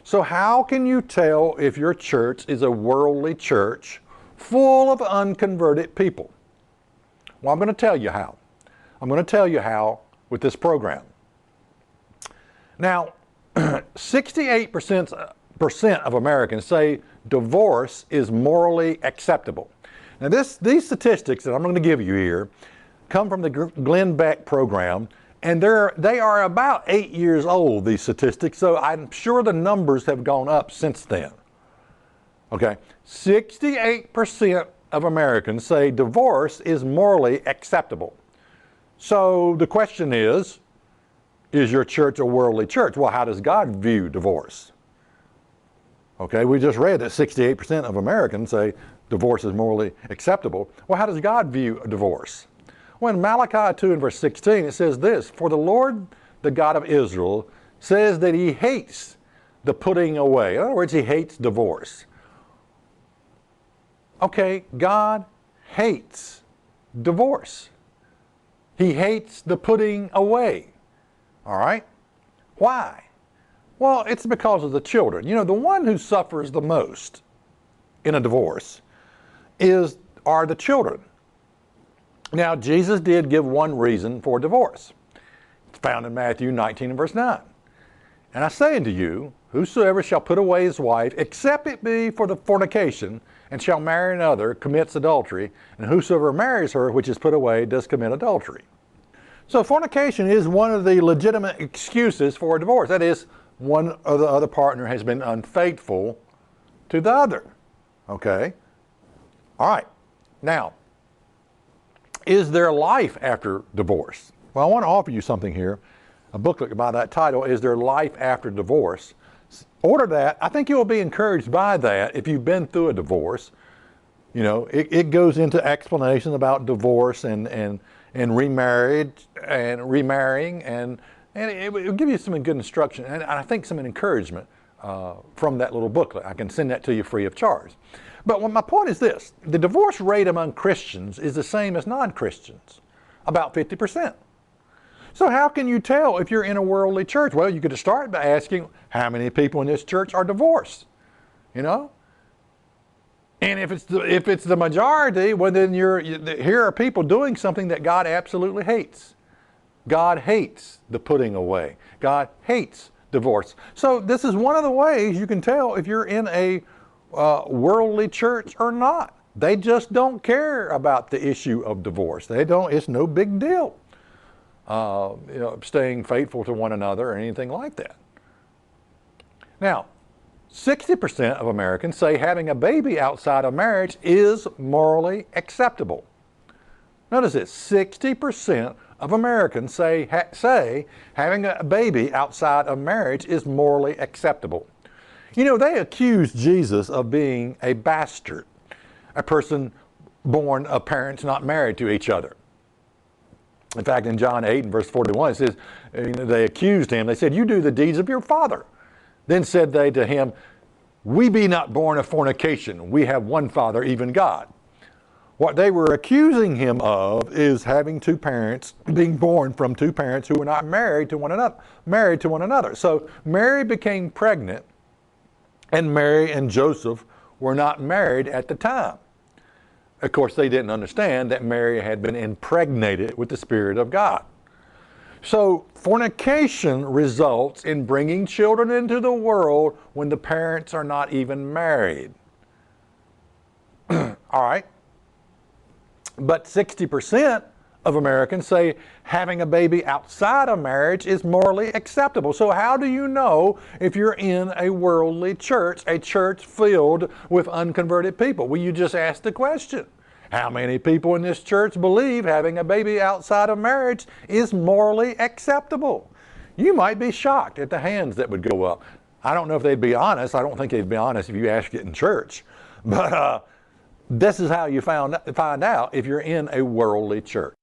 So how can you tell if your church is a worldly church full of unconverted people? Well, I'm going to tell you how. I'm going to tell you how with this program. Now, 68% of Americans say divorce is morally acceptable. Now, these statistics that I'm going to give you here come from the Glenn Beck program, and they are about 8 years old, these statistics, so I'm sure the numbers have gone up since then. Okay, 68% of Americans say divorce is morally acceptable. So the question is your church a worldly church? Well, how does God view divorce? Okay, we just read that 68% of Americans say divorce is morally acceptable. Well, how does God view a divorce? Well, in Malachi 2 and verse 16, it says this, "For the Lord, the God of Israel, says that he hates the putting away." In other words, he hates divorce. Okay, God hates divorce. He hates the putting away. All right? Why? Well, it's because of the children. You know, the one who suffers the most in a divorce are the children. Now, Jesus did give one reason for divorce. It's found in Matthew 19 and verse 9. "And I say unto you, whosoever shall put away his wife, except it be for the fornication, and shall marry another, commits adultery, and whosoever marries her which is put away does commit adultery." So fornication is one of the legitimate excuses for a divorce. That is, one of the other partner has been unfaithful to the other. Okay? All right. Now, is there life after divorce? Well, I want to offer you something here, a booklet by that title, Is There Life After Divorce? Order that. I think you will be encouraged by that if you've been through a divorce. You know, it goes into explanation about divorce and remarriage and remarrying, and it will give you some good instruction and I think some encouragement from that little booklet. I can send that to you free of charge. But my point is this: the divorce rate among Christians is the same as non-Christians, about 50%. So how can you tell if you're in a worldly church? Well, you could start by asking, how many people in this church are divorced? You know? And if it's the majority, well, then here are people doing something that God absolutely hates. God hates the putting away. God hates divorce. So this is one of the ways you can tell if you're in a worldly church or not. They just don't care about the issue of divorce. It's no big deal. Staying faithful to one another or anything like that. Now, 60% of Americans say having a baby outside of marriage is morally acceptable. Notice this: 60% of Americans say having a baby outside of marriage is morally acceptable. You know, they accused Jesus of being a bastard, a person born of parents not married to each other. In fact, in John 8 and verse 41, it says, they accused him. They said, "You do the deeds of your father." Then said they to him, "We be not born of fornication. We have one Father, even God." What they were accusing him of is having two parents, being born from two parents who were not married to one another. So Mary became pregnant, and Mary and Joseph were not married at the time. Of course, they didn't understand that Mary had been impregnated with the Spirit of God. So fornication results in bringing children into the world when the parents are not even married. All right. But 60% of Americans say having a baby outside of marriage is morally acceptable. So how do you know if you're in a worldly church, a church filled with unconverted people? Well, you just ask the question. How many people in this church believe having a baby outside of marriage is morally acceptable? You might be shocked at the hands that would go up. I don't know if they'd be honest. I don't think they'd be honest if you asked it in church. But this is how you find out if you're in a worldly church.